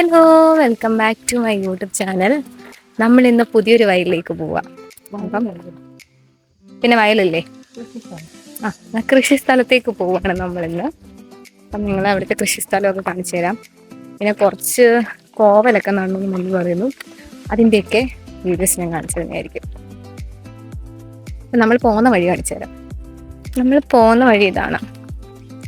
Hello, welcome back to my YouTube channel. നമ്മൾ ഇന്ന് പുതിയൊരു വയലിലേക്ക് പോവാം. അപ്പം പിന്നെ വയലല്ലേ, കൃഷി സ്ഥലത്തേക്ക് പോവാണ് നമ്മളിന്ന്. അപ്പം നിങ്ങൾ അവിടുത്തെ കൃഷി സ്ഥലമൊക്കെ കാണിച്ചു തരാം. പിന്നെ കുറച്ച് കോവലൊക്കെ നടണമെന്ന് മമ്മി പറയുന്നു. അതിൻ്റെയൊക്കെ വീഡിയോസ് ഞാൻ കാണിച്ചു തന്നെയായിരിക്കും. നമ്മൾ പോകുന്ന വഴി കാണിച്ചു തരാം. നമ്മൾ പോകുന്ന വഴി ഇതാണ്.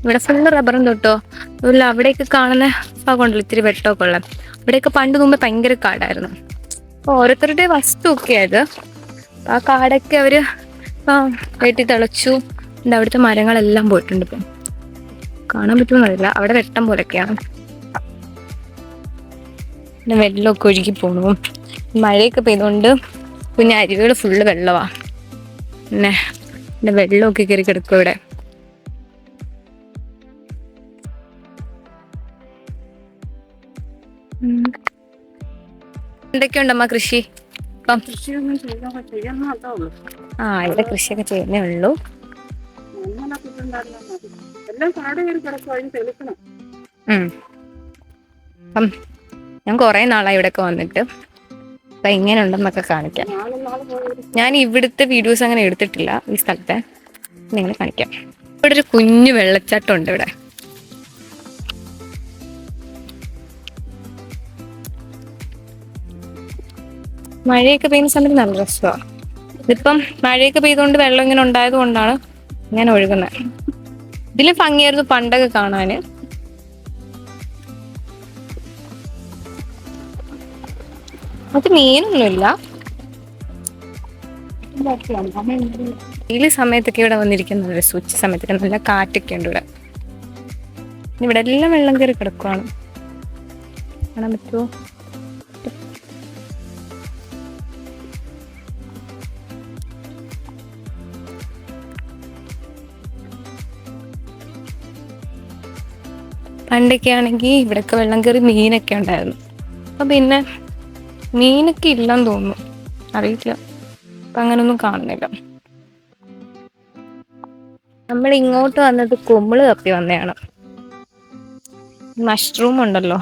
ഇവിടെ ഫുള്ള് റബ്ബറും തൊട്ടോ. അതുപോലെ അവിടെയൊക്കെ കാണുന്ന ഭാഗമുണ്ടല്ലോ ഇത്തിരി വെട്ടമൊക്കെ ഉള്ള, ഇവിടെയൊക്കെ പണ്ട് മുമ്പ് ഭയങ്കര കാടായിരുന്നു. അപ്പോൾ ഓരോരുത്തരുടെ വസ്തുവൊക്കെ അത് ആ കാടൊക്കെ അവർ വെട്ടി തിളച്ചു. അവിടുത്തെ മരങ്ങളെല്ലാം പോയിട്ടുണ്ട്. ഇപ്പം കാണാൻ പറ്റുമെന്നറിയില്ല, അവിടെ വെട്ടം പോലൊക്കെയാണ്. പിന്നെ വെള്ളമൊക്കെ ഒഴുകി പോണു. മഴയൊക്കെ പെയ്തുകൊണ്ട് പിന്നെ അരുവികൾ ഫുള്ള് വെള്ളമാണ്. പിന്നെ വെള്ളമൊക്കെ കയറി കിടക്കും ഇവിടെ. എന്തൊക്കെയുണ്ടമ്മ കൃഷി ഇപ്പം? ഇവിടെ കൃഷിയൊക്കെ ചെയ്യുന്നേ ഉള്ളൂ. അപ്പം ഞാൻ കുറെ നാളായി ഇവിടെയൊക്കെ വന്നിട്ട്. അപ്പൊ എങ്ങനെ ഉണ്ടെന്നൊക്കെ കാണിക്കാം. ഞാൻ ഇവിടുത്തെ വീഡിയോസ് അങ്ങനെ എടുത്തിട്ടില്ല ഈ സ്ഥലത്തെ. നിങ്ങളെ കാണിക്കാം. ഇവിടെ ഒരു കുഞ്ഞു വെള്ളച്ചാട്ടം ഉണ്ട്. ഇവിടെ മഴയൊക്കെ പെയ്യുന്ന സമയത്ത് നല്ല രസമാണ്. ഇതിപ്പം മഴയൊക്കെ പെയ്തുകൊണ്ട് വെള്ളം ഇങ്ങനെ ഉണ്ടായത് കൊണ്ടാണ് ഞാൻ ഒഴുകുന്നത്. ഇതിലും ഭംഗിയായിരുന്നു പണ്ടൊക്കെ കാണാന്. അത് മീനൊന്നുമില്ല. ഈ സമയത്തൊക്കെ ഇവിടെ വന്നിരിക്കുന്നത് രസം. ഉച്ച സമയത്തൊക്കെ നല്ല കാറ്റൊക്കെ ഉണ്ട് ഇവിടെ. ഇവിടെ എല്ലാം വെള്ളം കയറി കിടക്കുവാണ്. കാണാൻ പറ്റുമോ? പണ്ടൊക്കെ ആണെങ്കിൽ ഇവിടെയൊക്കെ വെള്ളം കയറി മീനൊക്കെ ഉണ്ടായിരുന്നു. അപ്പം പിന്നെ മീനൊക്കെ ഇല്ലെന്ന് തോന്നുന്നു, അറിയില്ല. അപ്പം അങ്ങനൊന്നും കാണുന്നില്ല. നമ്മൾ ഇങ്ങോട്ട് വന്നത് കുമിള് തപ്പി വന്നതാണ്. മഷ്റൂം ഉണ്ടല്ലോ,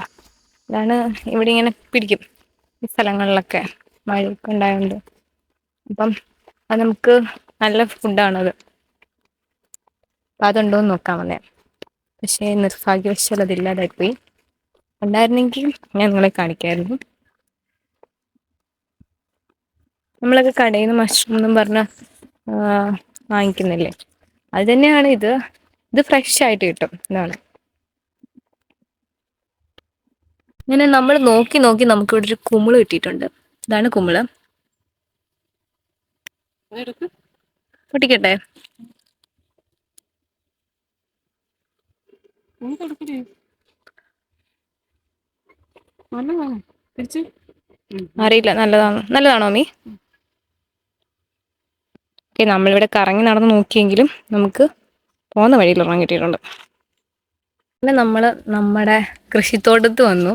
അതാണ് ഇവിടെ ഇങ്ങനെ പിടിക്കും ഈ സ്ഥലങ്ങളിലൊക്കെ, മഴയൊക്കെ ഉണ്ടായതുകൊണ്ട്. അപ്പം അത് നമുക്ക് നല്ല ഫുഡാണത്. അപ്പം അതുണ്ടോയെന്ന് നോക്കാൻ വന്നേ. പക്ഷേ നിർഭാഗ്യവശാൽ അതില്ലാതായിപ്പോയി. ഉണ്ടായിരുന്നെങ്കിൽ ഞാൻ നിങ്ങളെ കാണിക്കായിരുന്നു. നമ്മളൊക്കെ കടയിൽ നിന്ന് മഷ്റൂം എന്നും പറഞ്ഞ് വാങ്ങിക്കുന്നില്ലേ, അത് തന്നെയാണ് ഇത്. ഇത് ഫ്രഷ് ആയിട്ട് കിട്ടും. ഇതാണ് ഇങ്ങനെ നമ്മൾ നോക്കി നോക്കി നമുക്ക് ഇവിടെ ഒരു കുമിള് കിട്ടിയിട്ടുണ്ട്. ഇതാണ് കുമിള്. പൊട്ടിക്കട്ടെ? അറിയില്ല, നല്ലതാണോ മീ? ഓക്കെ, നമ്മളിവിടെ കറങ്ങി നടന്ന് നോക്കിയെങ്കിലും നമുക്ക് പോകുന്ന വഴിയിൽ ഒരെണ്ണം കിട്ടിയിട്ടുണ്ട്. പിന്നെ നമ്മൾ നമ്മുടെ കൃഷിത്തോട്ടത്ത് വന്നു.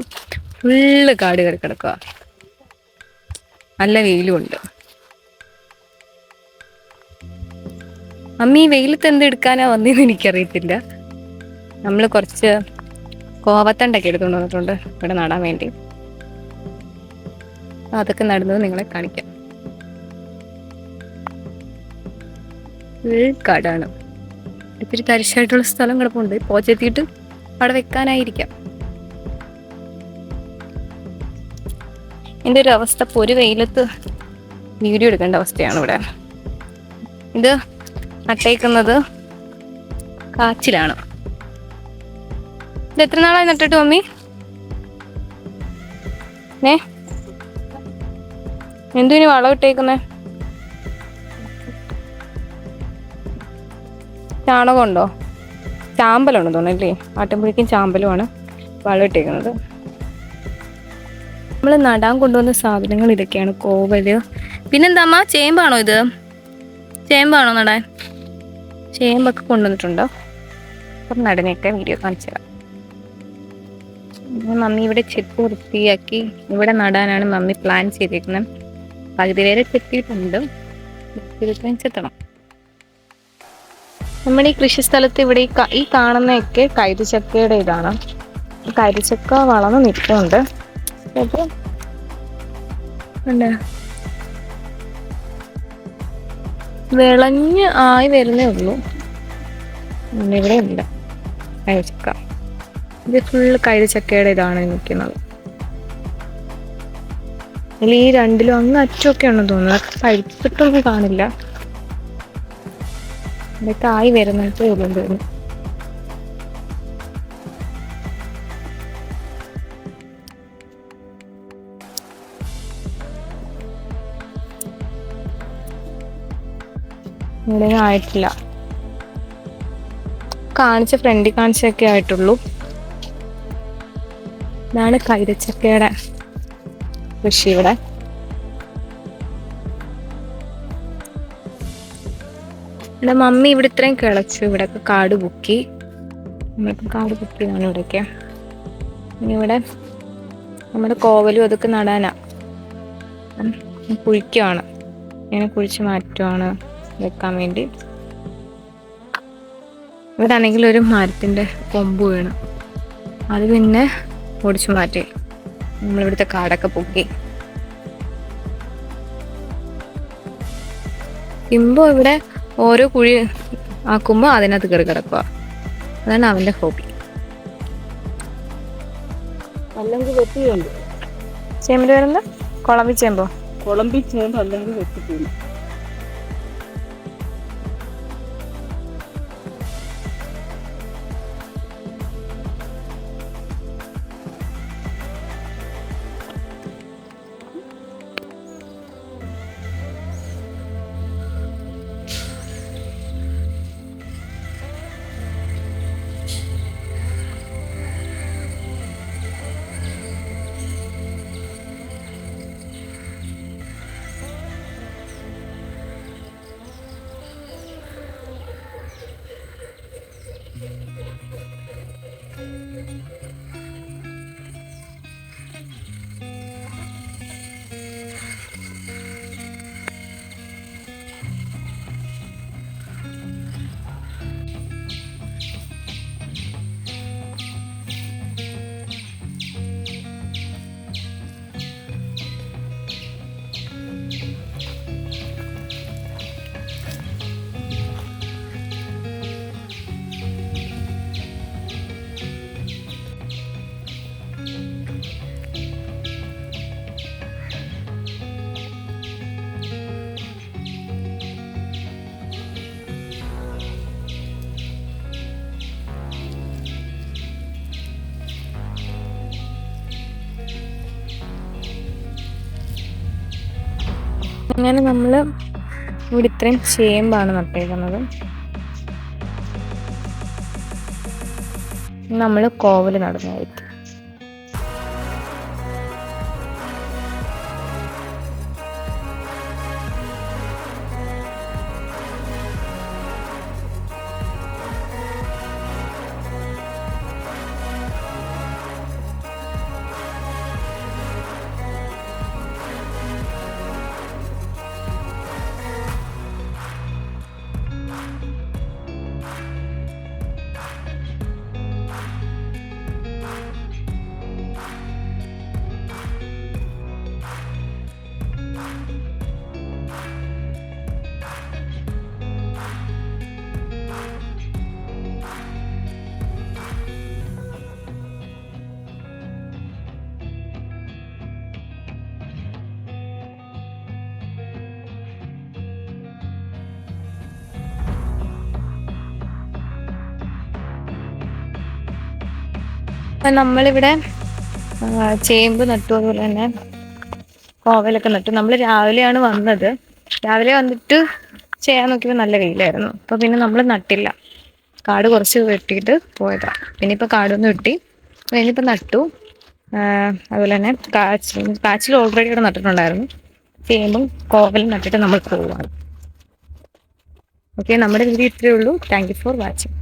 ഫുള്ള് കാട് കയറി കിടക്കുക. നല്ല വെയിലുമുണ്ട്. അമ്മ ഈ വെയിലത്ത് എന്ത് എടുക്കാനാ വന്നതെന്ന് എനിക്കറിയത്തില്ല. നമ്മൾ കുറച്ച് കോവത്തണ്ടൊക്കെ എടുത്തുകൊണ്ട് വന്നിട്ടുണ്ട് ഇവിടെ നടാൻ വേണ്ടി. അതൊക്കെ നടുന്നത് നിങ്ങളെ കാണിക്കാം. ഫുൾ കാടാണ്. ഇത്തിരി തരിശായിട്ടുള്ള സ്ഥലം കിടപ്പുണ്ട്. പോച്ചെത്തിയിട്ട് അവിടെ വെക്കാനായിരിക്കാം. എൻ്റെ ഒരു അവസ്ഥ ഇപ്പോൾ ഒരു വെയിലത്ത് വീഡിയോ എടുക്കേണ്ട അവസ്ഥയാണ് ഇവിടെ. ഇത് നട്ടേക്കുന്നത് കാച്ചിലാണ്. ഇത് എത്ര നാളായി നട്ടിട്ട് മമ്മി? എന്തിനു വളം ഇട്ടേക്കുന്നേ? ചാണകം ഉണ്ടോ? ചാമ്പലുണ്ട് തോന്നല്ലേ? ആട്ടുമ്പുഴിക്കും ചാമ്പലുമാണ് വളം ഇട്ടേക്കുന്നത്. നമ്മൾ നടാൻ കൊണ്ടുവന്ന സാധനങ്ങൾ ഇതൊക്കെയാണ്. കോവല്, പിന്നെന്താ ചേമ്പാണോ ഇത്? ചേമ്പാണോ നടാൻ? ചേമ്പൊക്കെ കൊണ്ടുവന്നിട്ടുണ്ടോ? അപ്പം നടുന്നൊക്കെ വീഡിയോ കാണിച്ചു തരാം. മമ്മി ഇവിടെ ചെത്തി വൃത്തിയാക്കി ഇവിടെ നടാനാണ് മമ്മി പ്ലാൻ ചെയ്തേക്കുന്നത്. പകുതി വരെ ചെത്തിയിട്ടുണ്ട്. ചെത്തണം. നമ്മുടെ ഈ കൃഷി സ്ഥലത്ത് ഇവിടെ ഈ കാണുന്നതൊക്കെ കൈതച്ചക്കയുടെ ഇതാണ്. കൈതച്ചക്ക വളർന്ന് നിൽക്കുന്നുണ്ട്. അപ്പൊ ഉണ്ട് വിളഞ്ഞ് ആയി വരുന്നേ ഉള്ളൂ. ഇവിടെ ഉണ്ട് കൈതച്ചക്ക. ഇത് ഫുള്ള് കൈതച്ചക്കയുടെ ഇതാണ് നിൽക്കുന്നത്. അതിൽ ഈ രണ്ടിലും അങ്ങ് അറ്റമൊക്കെ ഉണ്ടെന്ന് തോന്നുന്നു. പഴുത്തിട്ടൊന്നും കാണില്ല. ഇതൊക്കെ ആയി വരുന്നതേ ഉള്ളൂ തോന്നുന്നു. ഇവിടെ ആയിട്ടില്ല. ഫ്രണ്ടിൽ കാണിച്ചൊക്കെ ആയിട്ടുള്ളൂ. ഇതാണ് കൈതച്ചക്കയുടെ കൃഷി ഇവിടെ. ഇവിടെ മമ്മി ഇവിടെ ഇത്രയും കിളച്ചു. ഇവിടെയൊക്കെ കാട് പൊക്കി. നമ്മളിപ്പോൾ കാട് പൊക്കിയതാണ് ഇവിടെയൊക്കെ. ഇനി ഇവിടെ നമ്മുടെ കോവലും അതൊക്കെ നടാനാ കുഴിക്കുവാണ്. ഇങ്ങനെ കുഴിച്ച് മാറ്റുവാണ് വെക്കാൻ വേണ്ടി. ഇവിടാണെങ്കിൽ ഒരു മരത്തിന്റെ കൊമ്പ് വീണ്. അത് പിന്നെ ഓടിച്ചു മാറ്റി. നമ്മളിവിടുത്തെ കാടൊക്കെ പൊക്കി. ഇമ്പോ ഇവിടെ ഓരോ കുഴി ആക്കുമ്പോൾ അതിനകത്ത് കയറി കിടക്കുക. അതാണ് അവന്റെ ഹോബി. അല്ലെങ്കിൽ വെട്ടിയുണ്ട്. ചേമ്പിന്റെ പേരെന്താ? കൊളമ്പിച്ചേമ്പോ? കൊളമ്പിച്ചേമ്പ് അല്ലെങ്കിൽ വെട്ടിപ്പോയി. അങ്ങനെ നമ്മൾ ഇവിടെ ഇത്രയും ചേമ്പാണ് നട്ടേക്കുന്നത്. നമ്മൾ കോവല് നടന്നായിരിക്കും. നമ്മളിവിടെ ചേമ്പ് നട്ടു, അതുപോലെ തന്നെ കോവലൊക്കെ നട്ടു. നമ്മൾ രാവിലെയാണ് വന്നത്. രാവിലെ വന്നിട്ട് ചെയ്യാൻ നോക്കിയപ്പോൾ നല്ല വെയിലായിരുന്നു. അപ്പോൾ പിന്നെ നമ്മൾ നട്ടില്ല. കാട് കുറച്ച് വെട്ടിയിട്ട് പോയതാ. പിന്നെ ഇപ്പോൾ കാടൊന്നും വെട്ടി ഇനിയിപ്പോൾ നട്ടു. അതുപോലെ തന്നെ കാച്ചിൽ ഓൾറെഡി ഇവിടെ നട്ടിട്ടുണ്ടായിരുന്നു. ചേമ്പും കോവലും നട്ടിട്ട് നമ്മൾ പോവാണ്. ഓക്കെ, നമ്മുടെ വീഡിയോ ഇത്രയേ ഉള്ളൂ. Thank you for watching.